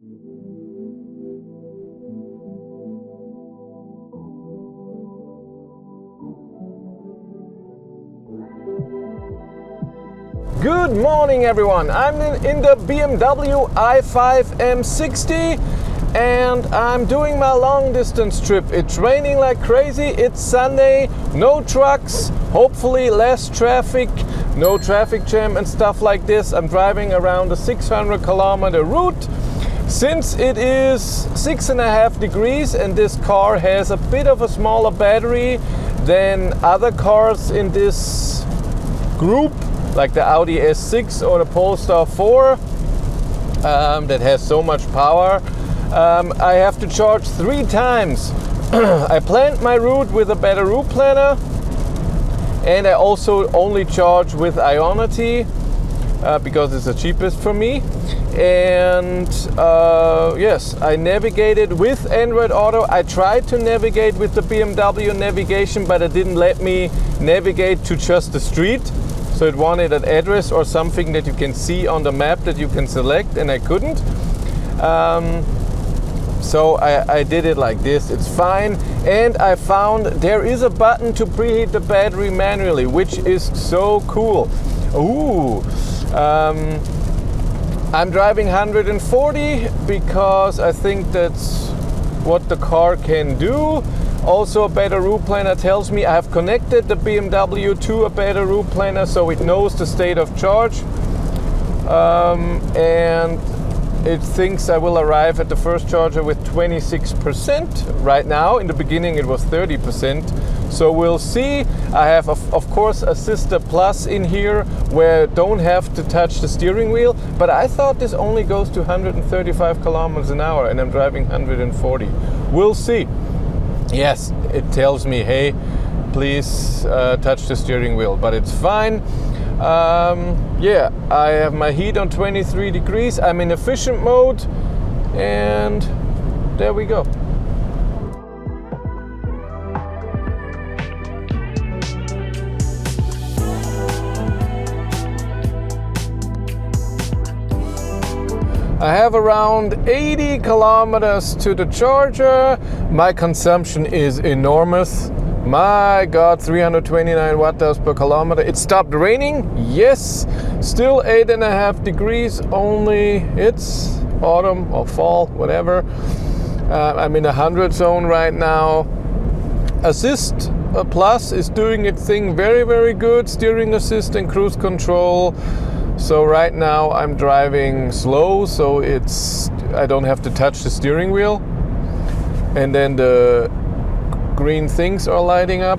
Good morning everyone, I'm in the BMW i5 M60 and I'm doing my long distance trip. It's raining like crazy, it's Sunday, no trucks, hopefully less traffic, no traffic jam and stuff like this. I'm driving around a 600 kilometer route. Since it is 6.5 degrees and this car has a bit of a smaller battery than other cars in this group, like the Audi S6 or the Polestar 4 that has so much power, I have to charge 3 times. I planned my route with a better Routeplanner, and I also only charge with Ionity because it's the cheapest for me. And yes, I navigated with Android Auto. I tried to navigate with the BMW navigation, but it didn't let me navigate to just the street. So it wanted an address or something that you can see on the map that you can select, and I couldn't. So I did it like this, it's fine. And I found there is a button to preheat the battery manually, which is so cool. Ooh. I'm driving 140 because I think that's what the car can do. Also, a better Routeplanner tells me I have connected the BMW to a better Routeplanner, so it knows the state of charge. And it thinks I will arrive at the first charger with 26%. Right now, in the beginning it was 30%. So we'll see. I have, of course, a Sister Plus in here where I don't have to touch the steering wheel. But I thought this only goes to 135 kilometers an hour and I'm driving 140. We'll see. Yes, it tells me, hey, please touch the steering wheel, but it's fine. Yeah, I have my heat on 23 degrees. I'm in efficient mode, and there we go. I have around 80 kilometers to the charger. My consumption is enormous. My God, 329 watt-hours per kilometer. It stopped raining, yes. Still 8.5 degrees only. It's autumn or fall, whatever. I'm in the 100 zone right now. Assist Plus is doing its thing very, very good. Steering assist and cruise control. So right now I'm driving slow, so I don't have to touch the steering wheel. And then the green things are lighting up.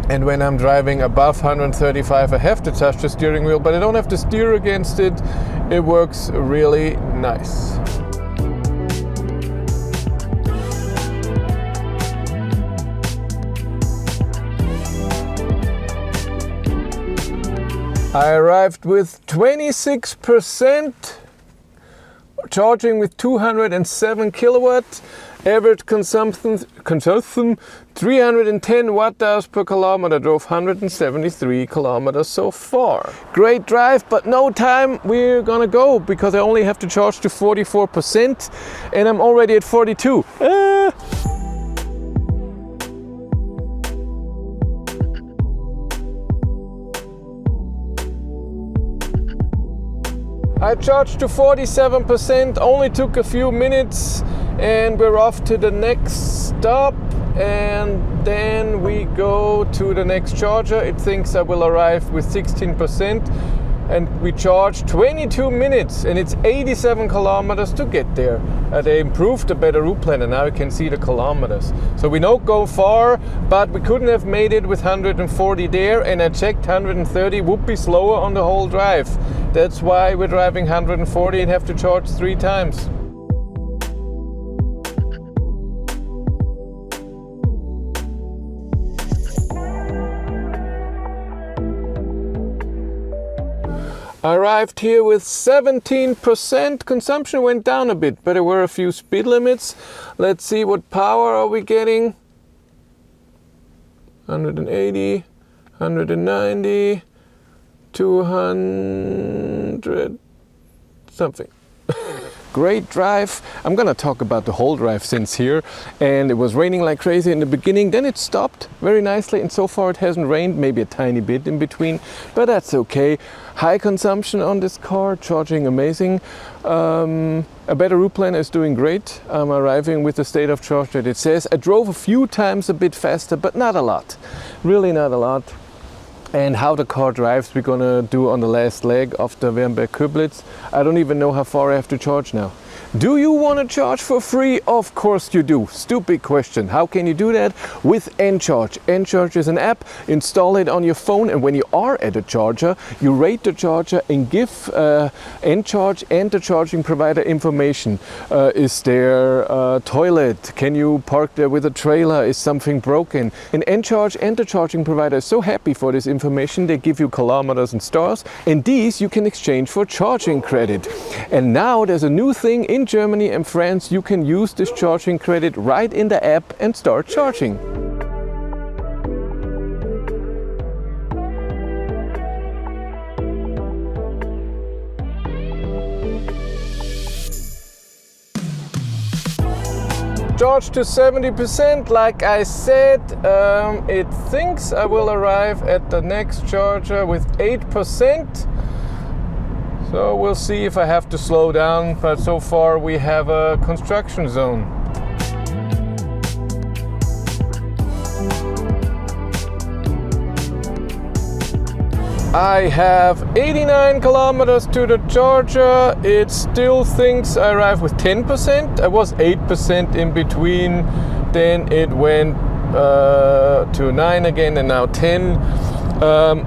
And when I'm driving above 135, I have to touch the steering wheel, but I don't have to steer against it. It works really nice. I arrived with 26%, charging with 207 kilowatt, average consumption 310 watt-hours per kilometer, drove 173 kilometers so far. Great drive, but no time we're gonna go because I only have to charge to 44% and I'm already at 42. I charged to 47%, only took a few minutes, and we're off to the next stop, and then we go to the next charger. It thinks I will arrive with 16%, and we charge 22 minutes, and it's 87 kilometers to get there. They improved a better Routeplanner, now you can see the kilometers. So we don't go far, but we couldn't have made it with 140 there, and I checked 130 would be slower on the whole drive. That's why we're driving 140 and have to charge 3 times. I arrived here with 17%. Consumption went down a bit, but there were a few speed limits. Let's see, what power are we getting? 180, 190, 200 something. great drive. I'm gonna talk about the whole drive since here, and it was raining like crazy in the beginning, then it stopped very nicely, and so far it hasn't rained, maybe a tiny bit in between, but that's okay. High consumption on this car, charging amazing. A better Routeplanner is doing great. I'm arriving with the state of charge that it says. I drove a few times a bit faster, but not a lot, really not a lot. And how the car drives we're gonna do on the last leg of the Wernberg Köblitz. I don't even know how far I have to charge now. Do you want to charge for free? Of course you do. Stupid question. How can you do that? With EnCharge. EnCharge is an app. Install it on your phone, and when you are at a charger, you rate the charger and give EnCharge and the charging provider information. Is there a toilet? Can you park there with a trailer? Is something broken? And EnCharge and the charging provider is so happy for this information. They give you kilometers and stars, and these you can exchange for charging credit. And now there's a new thing in Germany and France. You can use this charging credit right in the app and start charging. Charge to 70%, like I said. It thinks I will arrive at the next charger with 8%. So we'll see if I have to slow down, but so far we have a construction zone. I have 89 kilometers to the charger. It still thinks I arrive with 10%. I was 8% in between, then it went to 9 again, and now 10.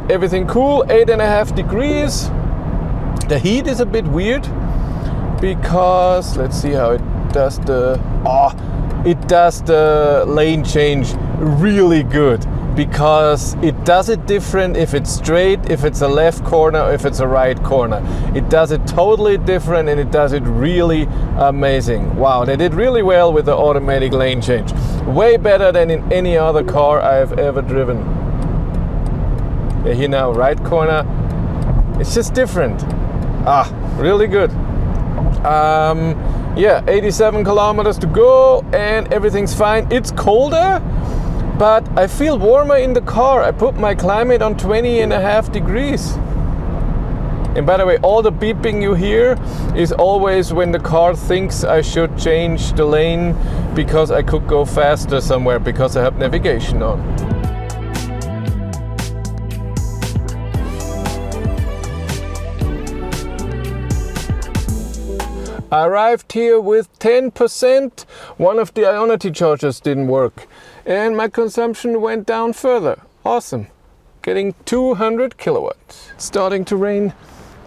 Everything cool, 8.5 degrees. The heat is a bit weird because let's see how it does the lane change really good, because it does it different if it's straight, if it's a left corner, or if it's a right corner. It does it totally different, and it does it really amazing. Wow, they did really well with the automatic lane change. Way better than in any other car I have ever driven. Yeah, here now, right corner. It's just different. Really good. Yeah, 87 kilometers to go and everything's fine. It's colder, but I feel warmer in the car. I put my climate on 20.5 degrees. And by the way, all the beeping you hear is always when the car thinks I should change the lane because I could go faster somewhere because I have navigation on. I arrived here with 10%. One of the Ionity chargers didn't work, and my consumption went down further. Awesome. Getting 200 kilowatts. Starting to rain.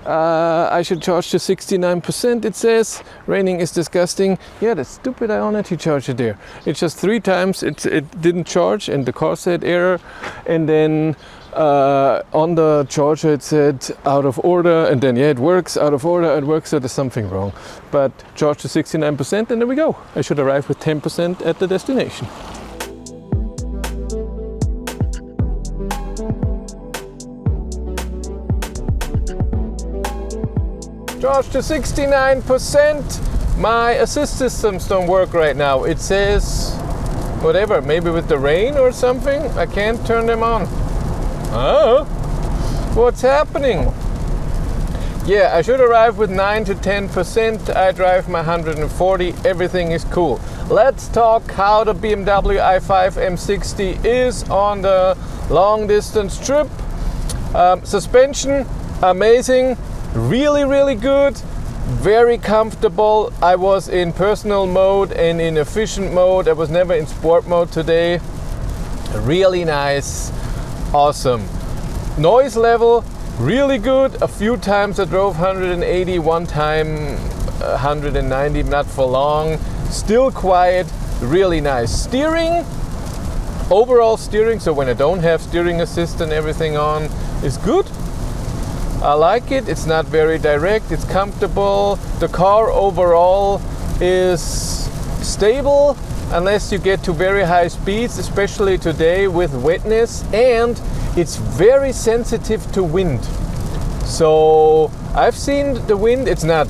I should charge to 69%, it says. Raining is disgusting. Yeah, the stupid Ionity charger there. It's just 3 times it didn't charge, and the car said error. And then on the charger it said out of order, and then yeah, it works, out of order, it works, so there's something wrong. But charge to 69%, and there we go. I should arrive with 10% at the destination. Charge to 69%. My assist systems don't work right now. It says whatever, maybe with the rain or something, I can't turn them on. Oh, what's happening? Yeah, I should arrive with 9 to 10%. I drive my 140, everything is cool. Let's talk how the BMW i5 M60 is on the long distance trip. Suspension, amazing, really good, very comfortable. I was in personal mode and in efficient mode. I was never in sport mode today. Really nice. Awesome. Noise level, really good. A few times I drove 180, one time 190, not for long. Still quiet, really nice. Steering, overall steering, so when I don't have steering assist and everything on, is good. I like it. It's not very direct, it's comfortable. The car overall is stable, unless you get to very high speeds, especially today with wetness, and it's very sensitive to wind. So I've seen the wind, it's not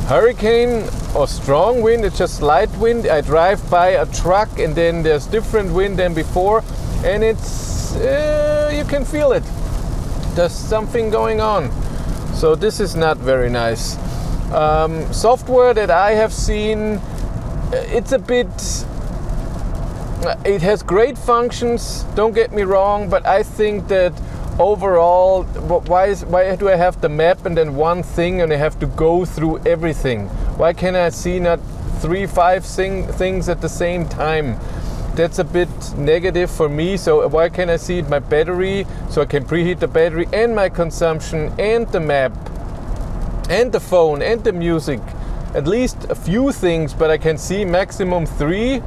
hurricane or strong wind, it's just light wind. I drive by a truck and then there's different wind than before, and it's you can feel it. There's something going on. So this is not very nice. Software that I have seen, it's a bit, it has great functions, don't get me wrong, but I think that overall, why do I have the map and then one thing and I have to go through everything? Why can't I see not 3-5 things at the same time? That's a bit negative for me. So why can't I see my battery, so I can preheat the battery and my consumption and the map and the phone and the music? At least a few things, but I can see maximum 3.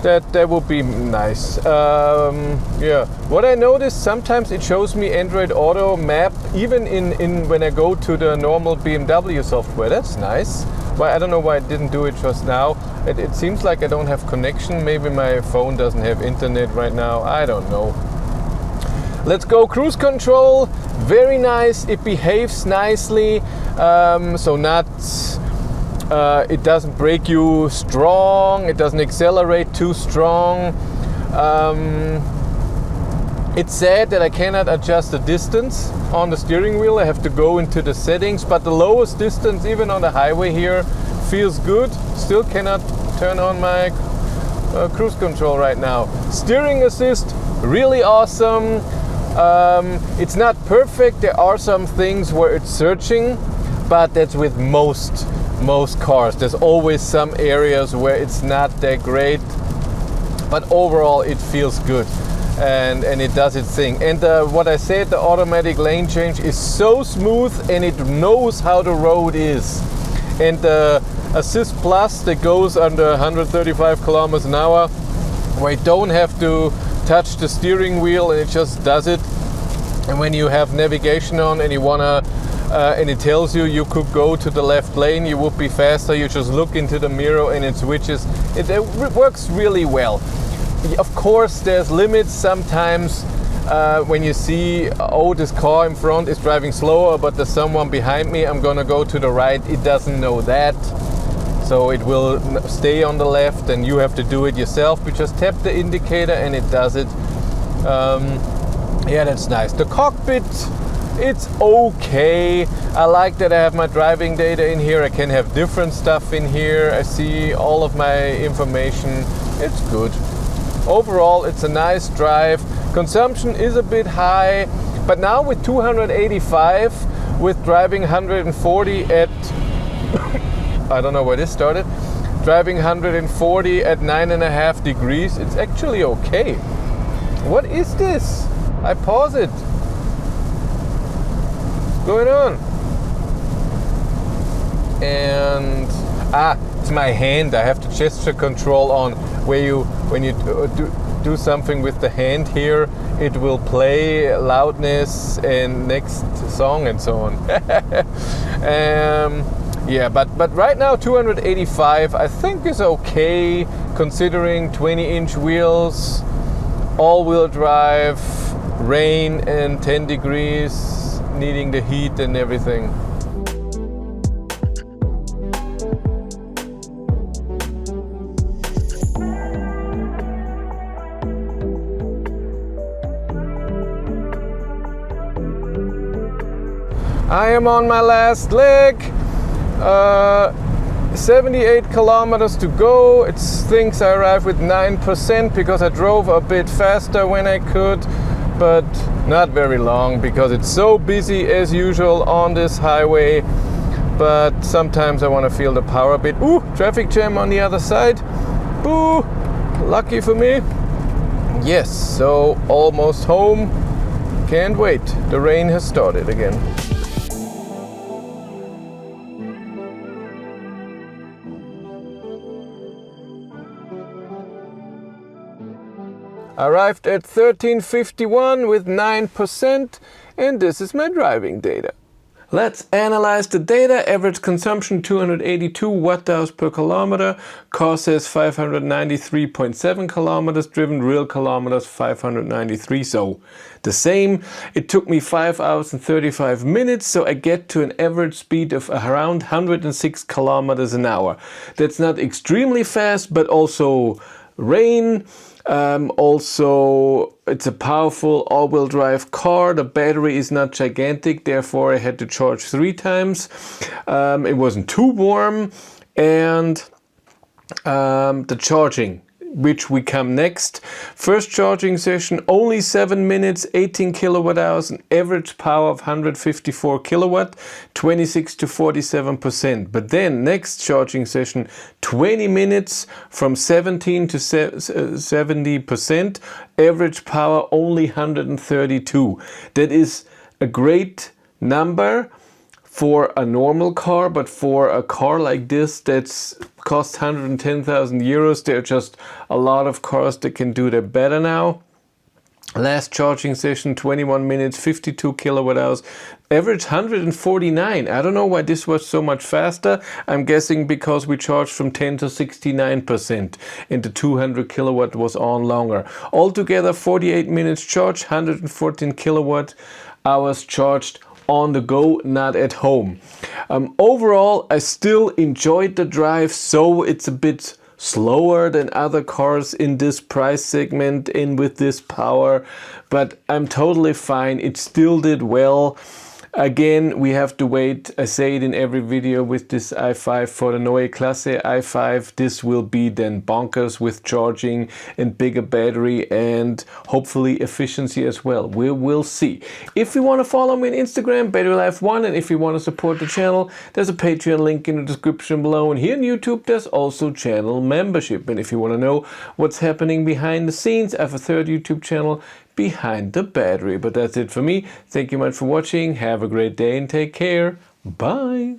That would be nice. Yeah. What I noticed, sometimes it shows me Android Auto map even in when I go to the normal BMW software. That's nice. Why, I don't know why I didn't do it just now. It seems like I don't have connection. Maybe my phone doesn't have internet right now. I don't know. Let's go cruise control. Very nice. It behaves nicely. So not. It doesn't brake you strong. It doesn't accelerate too strong. It's sad that I cannot adjust the distance on the steering wheel. I have to go into the settings, but the lowest distance, even on the highway here, feels good. Still cannot turn on my cruise control right now. Steering assist, really awesome. It's not perfect. There are some things where it's searching, but that's with most cars. There's always some areas where it's not that great, but overall it feels good. And it does its thing. And what I said, the automatic lane change is so smooth and it knows how the road is. And the Assist Plus that goes under 135 kilometers an hour, where you don't have to touch the steering wheel and it just does it. And when you have navigation on and you wanna, and it tells you you could go to the left lane, you would be faster, you just look into the mirror and it switches. It works really well. Of course, there's limits sometimes when you see, oh, this car in front is driving slower, but there's someone behind me, I'm gonna go to the right. It doesn't know that. So it will stay on the left and you have to do it yourself. You just tap the indicator and it does it. Yeah, that's nice. The cockpit, it's okay. I like that I have my driving data in here. I can have different stuff in here. I see all of my information. It's good. Overall, it's a nice drive. Consumption is a bit high, but now with 285, with driving 140 at, I don't know where this started, driving 140 at 9.5 degrees, it's actually okay. What is this? I pause it. What's going on? And, it's my hand. I have the gesture control on, where when you do something with the hand here, it will play loudness and next song and so on. Yeah, but right now 285 I think is okay, considering 20-inch wheels, all-wheel drive, rain and 10 degrees, needing the heat and everything. I am on my last leg, 78 kilometers to go. It thinks I arrived with 9% because I drove a bit faster when I could, but not very long because it's so busy as usual on this highway. But sometimes I want to feel the power a bit. Ooh, traffic jam on the other side. Boo, lucky for me. Yes, so almost home. Can't wait. The rain has started again. Arrived at 13:51 with 9%, and this is my driving data. Let's analyze the data. Average consumption 282 watt-hours per kilometer. Car says 593.7 kilometers driven. Real kilometers 593. So the same. It took me 5 hours and 35 minutes. So I get to an average speed of around 106 kilometers an hour. That's not extremely fast, but also rain. Also, it's a powerful all-wheel drive car. The battery is not gigantic, therefore I had to charge 3 times. It wasn't too warm, and the charging, which we come next. First charging session, only 7 minutes, 18 kilowatt hours, an average power of 154 kilowatt, 26 to 47%. But then next charging session, 20 minutes, from 17 to 70%, average power only 132. That is a great number for a normal car, but for a car like this that's cost 110,000 euros, there are just a lot of cars that can do that better now. Last charging session, 21 minutes, 52 kilowatt hours, average 149. I don't know why this was so much faster. I'm guessing because we charged from 10 to 69% and the 200 kilowatt was on longer. Altogether 48 minutes charged, 114 kilowatt hours charged on the go, not at home. Overall, I still enjoyed the drive, so it's a bit slower than other cars in this price segment and with this power, but I'm totally fine. It still did well. Again, we have to wait. I say it in every video with this i5 for the Neue Klasse i5. This will be then bonkers with charging and bigger battery and hopefully efficiency as well. We will see. If you want to follow me on Instagram, BatteryLife1, and if you want to support the channel, there's a Patreon link in the description below. And here on YouTube, there's also channel membership. And if you want to know what's happening behind the scenes, I have a third YouTube channel, Behind the Battery. But that's it for me. Thank you much for watching. Have a great day and take care. Bye.